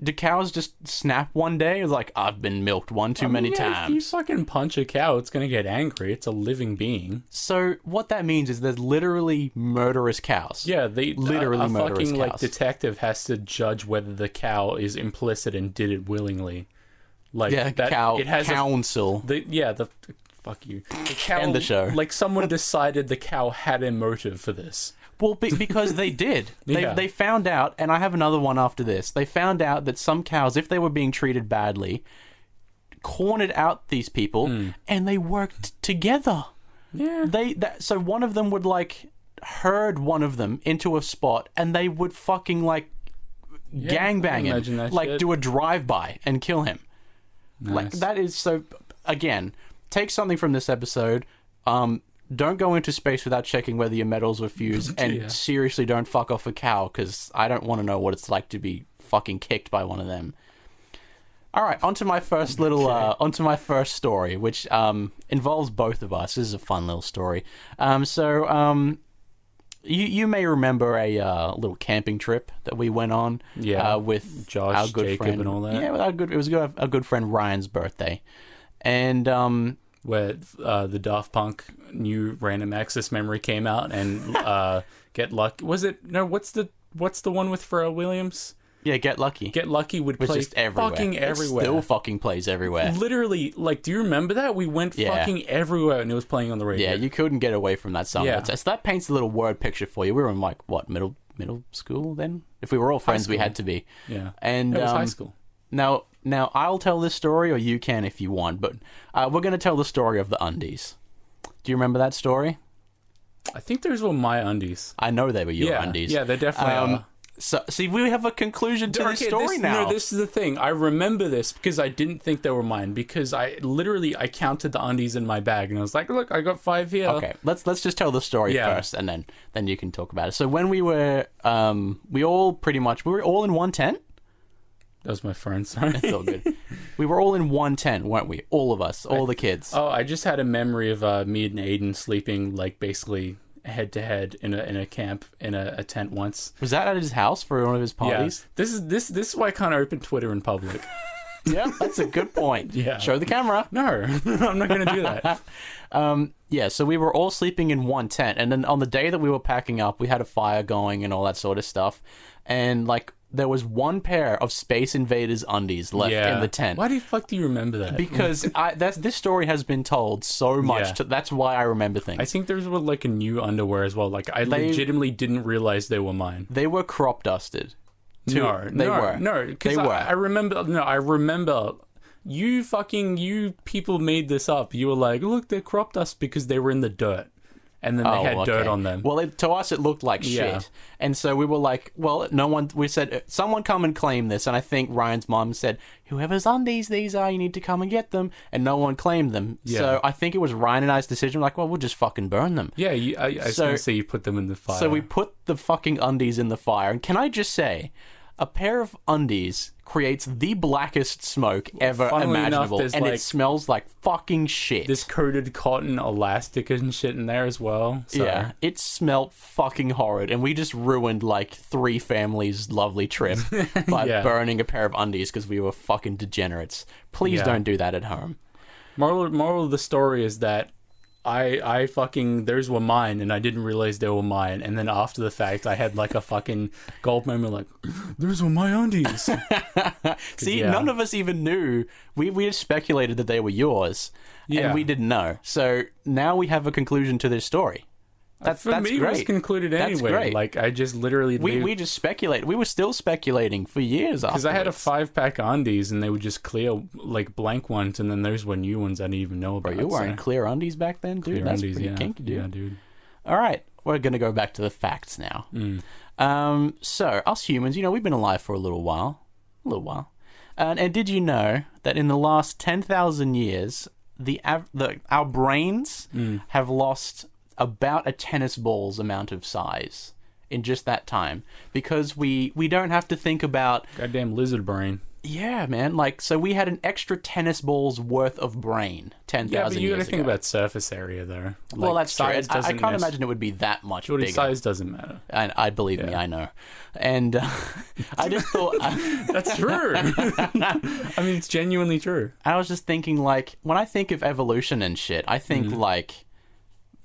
Do cows just snap one day? It's like, I've been milked one too many times. If you fucking punch a cow, it's gonna get angry. It's a living being. So what that means is there's literally murderous cows. Yeah, they literally a murderous fucking cows. like detective has to judge whether the cow is implicit and did it willingly. Like cow it has council. Fuck you. The cow, End the show. Like someone decided the cow had a motive for this. Well, because they did. Yeah. They found out, and I have another one after this. They found out that some cows, if they were being treated badly, cornered out these people, and they worked together. Yeah. So one of them would, like, herd one of them into a spot, and they would fucking, like, gangbang him. Like, shit. do a drive-by and kill him. Nice. Like, that is so... Again, take something from this episode. Don't go into space without checking whether your metals were fused, and seriously don't fuck off a cow, because I don't want to know what it's like to be fucking kicked by one of them. Alright, onto my first onto my first story, which involves both of us. This is a fun little story. You may remember a little camping trip that we went on with Josh, our good Jacob, friend, and all that. Yeah, it was our good friend Ryan's birthday. And where the Daft Punk new Random Access Memory came out, and Get Lucky. Was it? No, what's the one with Pharrell Williams? Yeah, Get Lucky. Get Lucky would play just everywhere. Fucking everywhere. It still fucking plays everywhere. Literally, like, do you remember that? We went fucking everywhere, and it was playing on the radio. Yeah, you couldn't get away from that song. Yeah. So that paints a little word picture for you. We were in, like, what, middle school then? If we were all friends, we had to be. Yeah. And it was high school. Now I'll tell this story, or you can if you want, but we're going to tell the story of the undies. Do you remember that story? I think those were my undies. I know they were your undies. Yeah, they definitely are. So, see, we have a conclusion to this story now. No, this is the thing. I remember this because I didn't think they were mine, because I counted the undies in my bag, and I was like, look, I got 5 here. Okay, let's just tell the story first, and then you can talk about it. So when we were, we were all in one tent. That was my friend, sorry. It's all good. We were all in one tent, weren't we? All of us, all the kids. Oh, I just had a memory of me and Aiden sleeping, like, basically head to head in a camp in a tent once. Was that at his house for one of his parties? Yeah. This is why I can't open Twitter in public. Yeah, that's a good point. Yeah. Show the camera. No, I'm not going to do that. Yeah, so we were all sleeping in one tent, and then on the day that we were packing up, we had a fire going and all that sort of stuff, and, like, there was one pair of Space Invaders undies left in the tent. Why the fuck do you remember that? Because this story has been told so much. That's why I remember things. I think those were, like, a new underwear as well. Like, I legitimately didn't realize they were mine. They were crop dusted. No, because I remember you people made this up. You were like, look, they're crop dust because they were in the dirt. and then they had dirt on them. Well, to us, it looked like shit. And so we were like, well, we said, someone come and claim this. And I think Ryan's mom said, whoever's undies these are, you need to come and get them. And no one claimed them. Yeah. So I think it was Ryan and I's decision. We're like, well, we'll just fucking burn them. Yeah, I was going to say you put them in the fire. So we put the fucking undies in the fire. And can I just say, a pair of undies creates the blackest smoke ever imaginable, and it smells like fucking shit. There's coated cotton elastic and shit in there as well. So. Yeah, it smelled fucking horrid, and we just ruined like 3 families' lovely trip by burning a pair of undies because we were fucking degenerates. Please don't do that at home. Moral of the story is that I fucking, those were mine, and I didn't realize they were mine. And then after the fact, I had like a fucking gulp moment, like, those were my undies. See, none of us even knew. We just speculated that they were yours, and we didn't know. So now we have a conclusion to this story. That's great. It was concluded anyway. That's great. Like, I just literally... We just speculated. We were still speculating for years afterwards. Because I had a 5-pack undies, and they were just clear, like, blank ones, and then those were new ones I didn't even know about. Bro, you were wearing clear undies back then, dude? Clear That's undies, pretty kinky, dude. Yeah, dude. All right. We're going to go back to the facts now. So, us humans, we've been alive for a little while. And did you know that in the last 10,000 years, our brains have lost about a tennis ball's amount of size in just that time, because we don't have to think about goddamn lizard brain. Yeah, man. Like, so we had an extra tennis ball's worth of brain 10,000 years ago. Yeah, but you got to think about surface area, though. Like, well, that's true. I can't imagine it would be that much bigger. Size doesn't matter. And I believe me, I know. And I just thought that's true. I mean, it's genuinely true. I was just thinking, like, when I think of evolution and shit, I think like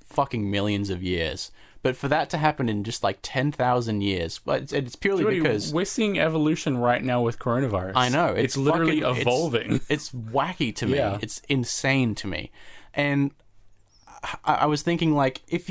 fucking millions of years. But for that to happen in just like 10,000 years, it's purely because we're seeing evolution right now with coronavirus. I know. It's literally evolving. It's wacky to me. Yeah. It's insane to me. And I was thinking, like, it's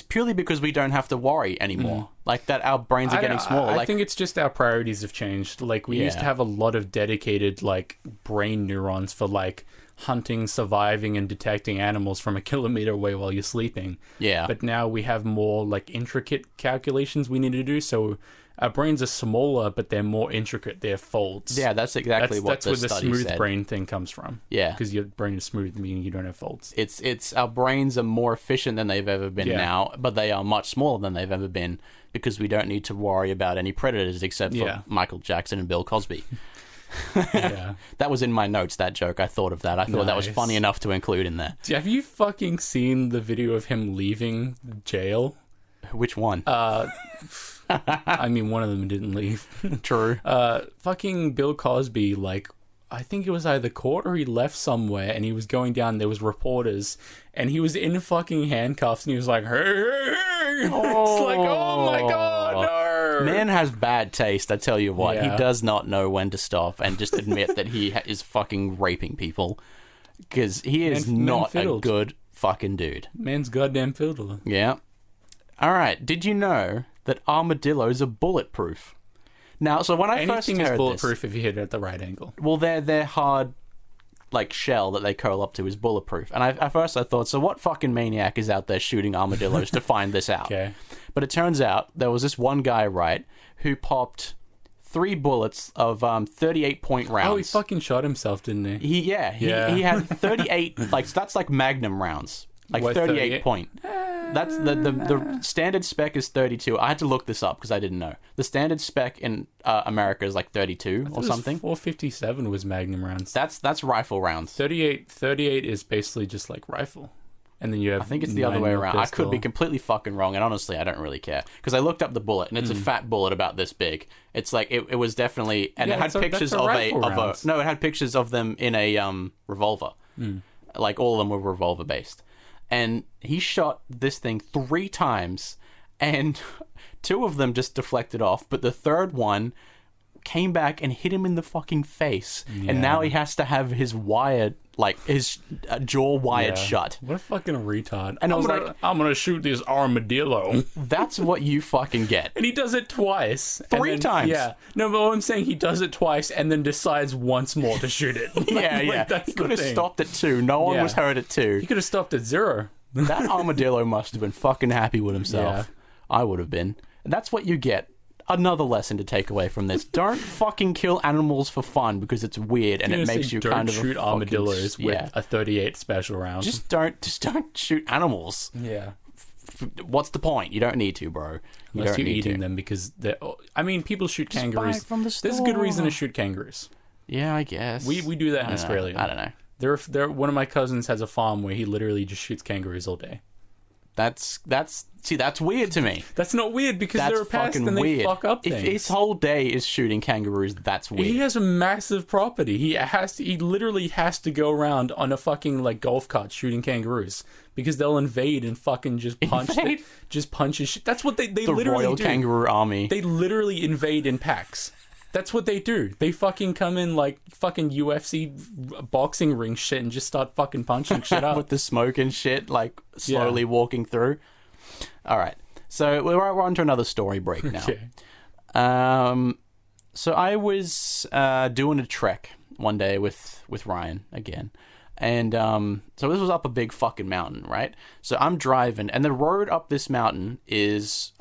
purely because we don't have to worry anymore. Like, that our brains are getting smaller. I think it's just our priorities have changed. Like, we used to have a lot of dedicated, like, brain neurons for, like, hunting, surviving, and detecting animals from a kilometer away while you're sleeping. Yeah. But now we have more, like, intricate calculations we need to do, so our brains are smaller, but they're more intricate. They're folds. Yeah, that's exactly what the study said. That's where the smooth brain thing comes from. Yeah. Because your brain is smooth, meaning you don't have folds. It's our brains are more efficient than they've ever been now, but they are much smaller than they've ever been, because we don't need to worry about any predators except for Michael Jackson and Bill Cosby. That was in my notes, that joke. I thought of that. I thought that was funny enough to include in there. Have you fucking seen the video of him leaving jail? Which one? I mean, one of them didn't leave. True. Fucking Bill Cosby, like, I think it was either caught or he left somewhere, and he was going down, there was reporters, and he was in fucking handcuffs, and he was like, hey, hey. It's like, oh my god, no. Man has bad taste, I tell you what. He does not know when to stop and just admit that he is fucking raping people, because he is not a good fucking dude. Man's goddamn fiddler. Yeah. Alright, did you know that armadillos are bulletproof? Now, so when I first heard is bulletproof if you hit it at the right angle. Well, their hard, like, shell that they curl up to is bulletproof. And at first I thought, so what fucking maniac is out there shooting armadillos to find this out? Okay. But it turns out there was this one guy, right, who popped 3 bullets of 38-point rounds. Oh, he fucking shot himself, didn't he? He had 38, like, so that's like Magnum rounds. Like, 38 point. That's the standard spec is 32. I had to look this up because I didn't know. The standard spec in America is like 32 or something. 457 was Magnum rounds. That's rifle rounds. 38 is basically just like rifle. And then you have, I think it's the other way around. Pistol. I could be completely fucking wrong, and honestly, I don't really care, because I looked up the bullet, and it's a fat bullet about this big. It's like it was definitely, and it had pictures of it had pictures of them in a revolver. Like, all of them were revolver based, and he shot this thing 3 times, and 2 of them just deflected off, but the third one came back and hit him in the fucking face, and now he has to have his his jaw wired shut. What a fucking retard. And I'm gonna shoot this armadillo. That's what you fucking get. And he does it twice. 3 times. Yeah. No, but what I'm saying, he does it twice and then decides once more to shoot it. That's he could have stopped at 2. No one was hurt at 2. He could have stopped at 0. That armadillo must have been fucking happy with himself. I would have been. And that's what you get. Another lesson to take away from this. Don't fucking kill animals for fun because it's weird and it makes you kind of shoot armadillos with a 38 special round. Just don't shoot animals. Yeah. What's the point? You don't need to, bro. Unless you're eating them because people shoot kangaroos. Buy it from the store. There's a good reason to shoot kangaroos. Yeah, I guess. We do that in Australia. I don't know. One of my cousins has a farm where he literally just shoots kangaroos all day. That's weird to me. That's not weird because That's they're a pest fucking and they weird. fuck up things. If his whole day is shooting kangaroos, that's weird. He has a massive property. He literally has to go around on a fucking like golf cart shooting kangaroos because they'll invade and fucking just punch his shit. That's what they literally Royal do. Kangaroo Army. They literally invade in packs. That's what they do. They fucking come in like fucking UFC boxing ring shit and just start fucking punching shit up. With the smoke and shit, like slowly walking through. All right. So we're on to another story break now. Okay. So I was doing a trek one day with Ryan again. And so this was up a big fucking mountain, right? So I'm driving, and the road up this mountain is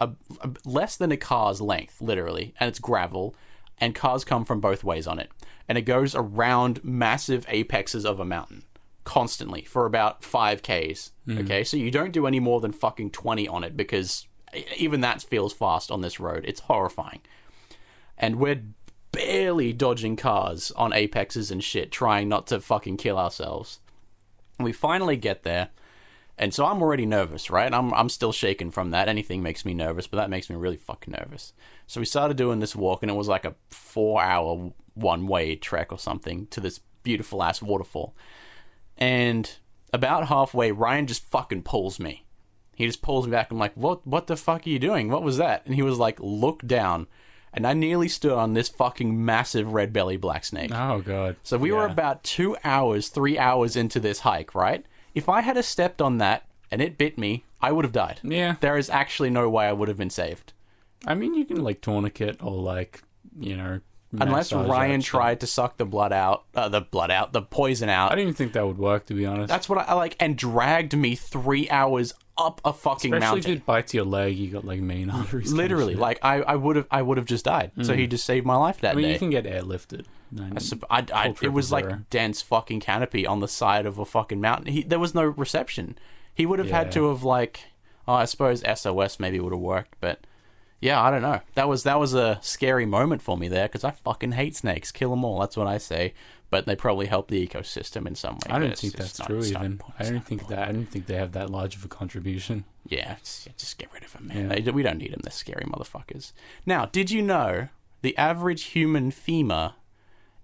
less than a car's length, literally, and it's gravel. And cars come from both ways on it. And it goes around massive apexes of a mountain constantly for about 5Ks. Okay, so you don't do any more than fucking 20 on it because even that feels fast on this road. It's horrifying. And we're barely dodging cars on apexes and shit, trying not to fucking kill ourselves. And we finally get there. And so I'm already nervous, right? I'm still shaking from that. Anything makes me nervous, but that makes me really fucking nervous. So we started doing this walk, and it was like a 4-hour one-way trek or something to this beautiful-ass waterfall. And about halfway, Ryan just fucking pulls me. He just pulls me back. I'm like, what the fuck are you doing? What was that? And he was like, look down. And I nearly stood on this fucking massive red belly black snake. Oh, God. So we were about 3 hours into this hike, right? If I had stepped on that and it bit me, I would have died. Yeah. There is actually no way I would have been saved. I mean, you can like tourniquet or like, unless Ryan tried to suck the poison out. I don't even think that would work, to be honest. That's what I like, and dragged me 3 hours up a fucking mountain. Especially if it bites your leg, you got like main arteries. Literally, like I would have just died. So he just saved my life that day. You can get airlifted. It was like dense fucking canopy on the side of a fucking mountain. There was no reception. He would have had to have I suppose SOS maybe would have worked, but yeah, I don't know. That was a scary moment for me there because I fucking hate snakes. Kill them all. That's what I say. But they probably help the ecosystem in some way. I don't think that's true. Even I don't think they have that large of a contribution. Yeah, just get rid of them, man. Yeah. We don't need them. They're scary motherfuckers. Now, did you know the average human femur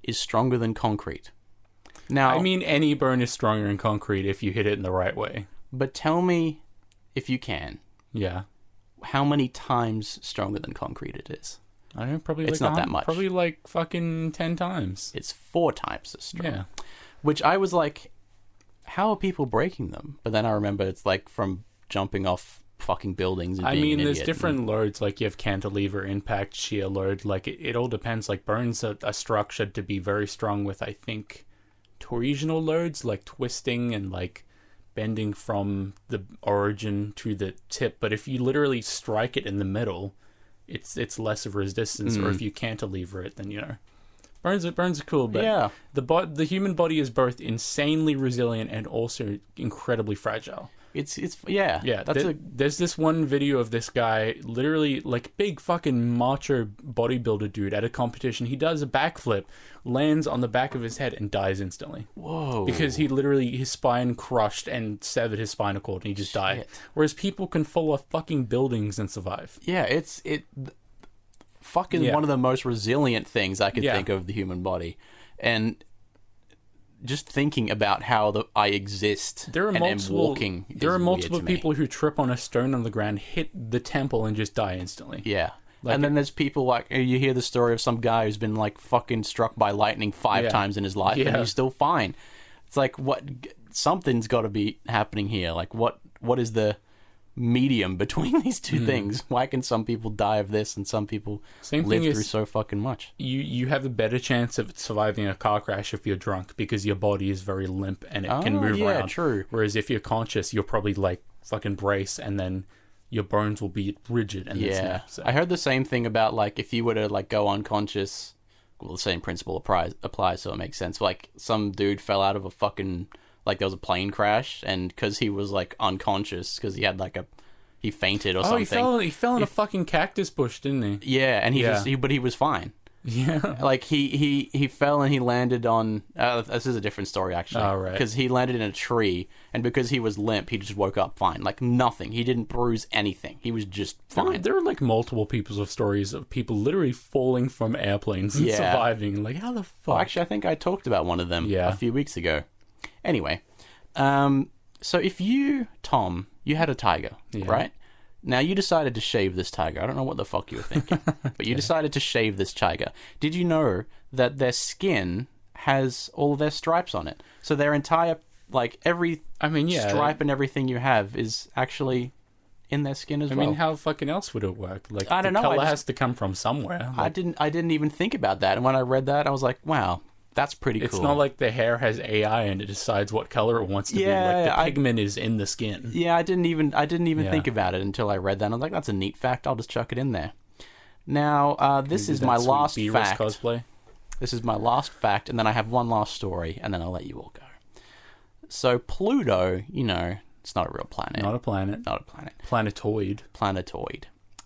is stronger than concrete? Now, I mean, any bone is stronger than concrete if you hit it in the right way. But tell me, if you can, how many times stronger than concrete it is? I don't know, probably it's not that much. Probably like fucking 10 times. It's 4 times as strong. Yeah. Which I was like, how are people breaking them? But then I remember it's like from jumping off fucking buildings and being an there's idiot. Different loads, like you have cantilever, impact, shear load. Like it all depends. Like bones are structured to be very strong with, I think, torsional loads, like twisting and like bending from the origin to the tip. But if you literally strike it in the middle, it's less of a resistance. Or if you cantilever it, then burns are cool. But the human body is both insanely resilient and also incredibly fragile. There's this one video of this guy, literally like big fucking macho bodybuilder dude at a competition. He does a backflip, lands on the back of his head and dies instantly. Whoa! Because his spine crushed and severed his spinal cord and he just died. Whereas people can fall off fucking buildings and survive. Yeah, it's one of the most resilient things I could think of the human body, and just thinking about how I exist and am walking. There are multiple people who trip on a stone on the ground, hit the temple, and just die instantly. Yeah. And then there's people like, you hear the story of some guy who's been like fucking struck by lightning 5 times in his life and he's still fine. It's like, something's got to be happening here. Like what is the medium between these two things? Why can some people die of this and some people live through so fucking much? You have a better chance of surviving a car crash if you're drunk because your body is very limp and it can move around. True. Whereas if you're conscious, you'll probably like fucking brace and then your bones will be rigid and snap. So. I heard the same thing about like if you were to like go unconscious. Well, the same principle applies, so it makes sense. Like some dude fell out of a fucking like there was a plane crash, and because he was like unconscious because he had like he fainted or something. He fell in a fucking cactus bush, didn't he? Yeah, and but he was fine. Yeah, like he fell and he landed on. This is a different story actually. Oh, right. Because he landed in a tree, and because he was limp, he just woke up fine, like nothing. He didn't bruise anything. He was just fine. There are like multiple stories of people literally falling from airplanes and surviving. Like how the fuck? Well, actually, I think I talked about one of them a few weeks ago. Anyway, so if you, Tom, you had a tiger, right? Now, you decided to shave this tiger. I don't know what the fuck you were thinking, but you decided to shave this tiger. Did you know that their skin has all of their stripes on it? So their entire, like, every stripe and everything you have is actually in their skin as well. I mean, how fucking else would it work? Like, I don't know. The color has to come from somewhere. Like, I didn't even think about that. And when I read that, I was like, wow, that's pretty cool. It's not like the hair has AI and it decides what color it wants to be. Like the pigment is in the skin. Yeah, I didn't even think about it until I read that. And I was like, that's a neat fact. I'll just chuck it in there. Now, this is my last fact. Cosplay? This is my last fact, and then I have one last story, and then I'll let you all go. So Pluto, it's not a real planet. Not a planet. Not a planet. Planetoid.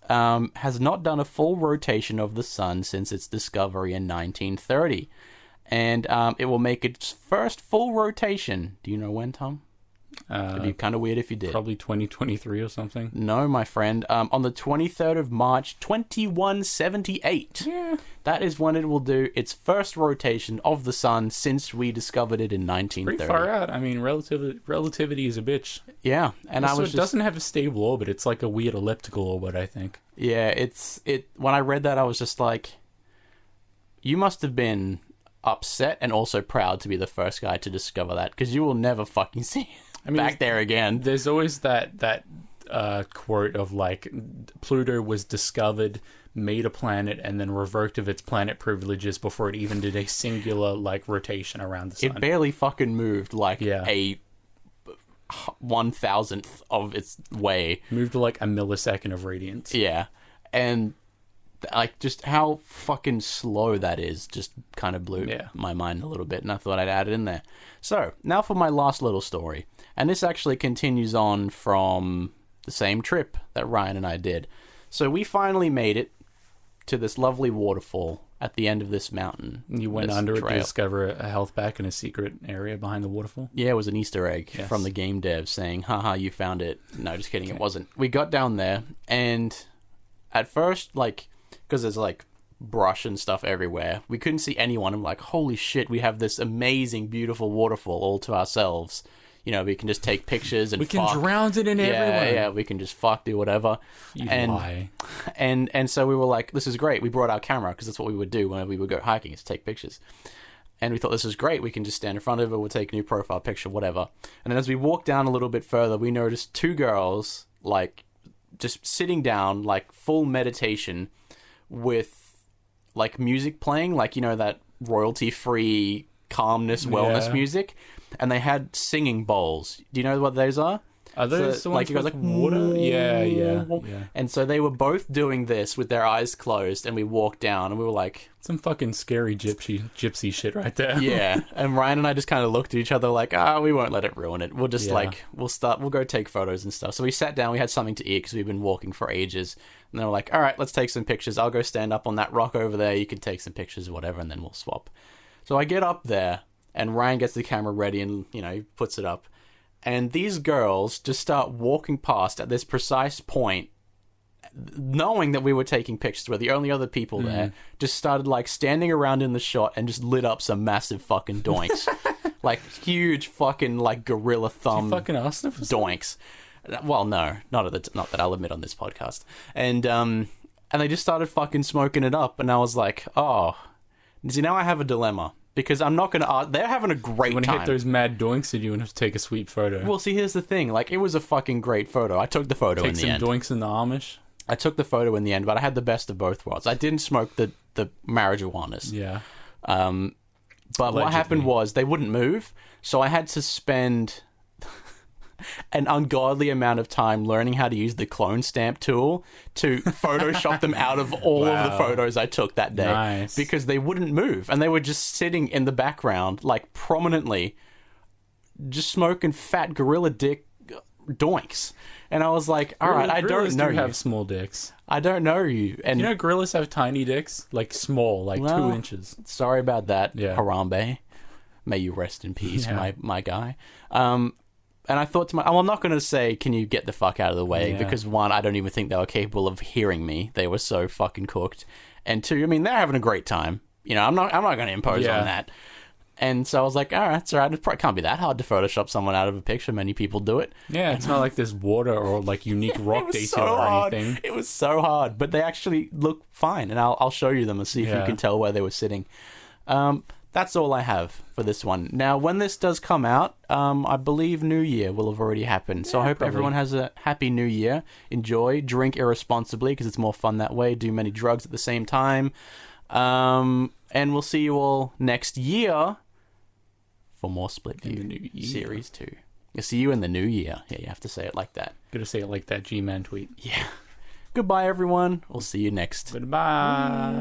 Has not done a full rotation of the sun since its discovery in 1930. And it will make its first full rotation. Do you know when, Tom? It'd be kind of weird if you did. Probably 2023 or something. No, my friend. On the 23rd of March, 2178. Yeah. That is when it will do its first rotation of the sun since we discovered it in 1930. Pretty far out. I mean, relativity is a bitch. Yeah, and also, it doesn't have a stable orbit. It's like a weird elliptical orbit, I think. Yeah, when I read that, I was just like, you must have been upset and also proud to be the first guy to discover that, because you will never fucking see it back there again. There's always that quote of like, Pluto was discovered, made a planet, and then revoked of its planet privileges before it even did a singular like rotation around the sun. It barely fucking moved like a 1,000th of its way. Moved to like a millisecond of radiance. Yeah, and like just how fucking slow that is just kind of blew my mind a little bit, and I thought I'd add it in there. So now for my last little story, and this actually continues on from the same trip that Ryan and I did. So we finally made it to this lovely waterfall at the end of this mountain. You went under it to discover a health pack in a secret area behind the waterfall? Yeah, it was an Easter egg from the game dev saying, haha, you found it. No, just kidding, It wasn't. We got down there, and at first, like, because there's like brush and stuff everywhere, we couldn't see anyone. I'm like, holy shit, we have this amazing, beautiful waterfall all to ourselves. We can just take pictures and we can drown it in everyone. Yeah, we can just do whatever. You lie. And so we were like, this is great. We brought our camera because that's what we would do whenever we would go hiking, is take pictures. And we thought, this is great. We can just stand in front of it. We'll take a new profile picture, whatever. And then as we walked down a little bit further, we noticed two girls, like, just sitting down, like, full meditation with, like, music playing, like, that royalty-free calmness, wellness music. And they had singing bowls. Do you know what those are? Are those the ones with water? Yeah. And so they were both doing this with their eyes closed, and we walked down, and we were like... Some fucking scary gypsy shit right there. Yeah. And Ryan and I just kind of looked at each other like, we won't let it ruin it. We'll just, we'll go take photos and stuff. So we sat down, we had something to eat, because we've been walking for ages. And they were like, all right, let's take some pictures. I'll go stand up on that rock over there. You can take some pictures or whatever, and then we'll swap. So I get up there, and Ryan gets the camera ready and, he puts it up. And these girls just start walking past at this precise point, knowing that we were taking pictures. We're the only other people there. Just started, like, standing around in the shot and just lit up some massive fucking doinks. Like, huge fucking, like, gorilla thumb Did you fucking ask them for doinks. Well, no. Not that I'll admit on this podcast. And they just started fucking smoking it up. And I was like, oh. See, now I have a dilemma. because I'm not gonna. They're having a great When you time. hit those mad doinks, and you want to take a sweet photo. Well, see, here's the thing. Like, it was a fucking great photo. I took the photo Take in the some end. doinks in the Amish. I took the photo in the end, but I had the best of both worlds. I didn't smoke the marijuanas. Yeah. But what happened was they wouldn't move, so I had to spend an ungodly amount of time learning how to use the clone stamp tool to Photoshop them out of all of the photos I took that day. Nice. Because they wouldn't move, and they were just sitting in the background, like, prominently, just smoking fat gorilla dick doinks. And I was like, all right, I don't Gorillas know do you. have small dicks. I don't know you. And You know, gorillas have tiny dicks, like small, like Well, 2 inches. sorry about that, Yeah. Harambe. May you rest in peace, Yeah. my guy. And I thought to myself, I'm not going to say, can you get the fuck out of the way? Yeah. Because one, I don't even think they were capable of hearing me. They were so fucking cooked. And two, I mean, they're having a great time. You know, I'm not going to impose Yeah. on that. And so I was like, all right, it's all right. It probably can't be that hard to Photoshop someone out of a picture. Many people do it. Yeah, it's not like there's water or like unique rock It was detail or hard. anything. It was so hard, but they actually look fine, and I'll show you them and see if you Yeah. can tell where they were sitting. That's all I have for this one. Now, when this does come out, I believe New Year will have already happened. So I hope probably. everyone has a happy New Year. Enjoy, drink irresponsibly because it's more fun that way. Do many drugs at the same time, and we'll see you all next year for more Split View the new year. Series 2. I'll see you in the new year. Yeah, you have to say it like that. Gotta say it like that G-Man tweet. Yeah. Goodbye, everyone. We'll see you next. Goodbye.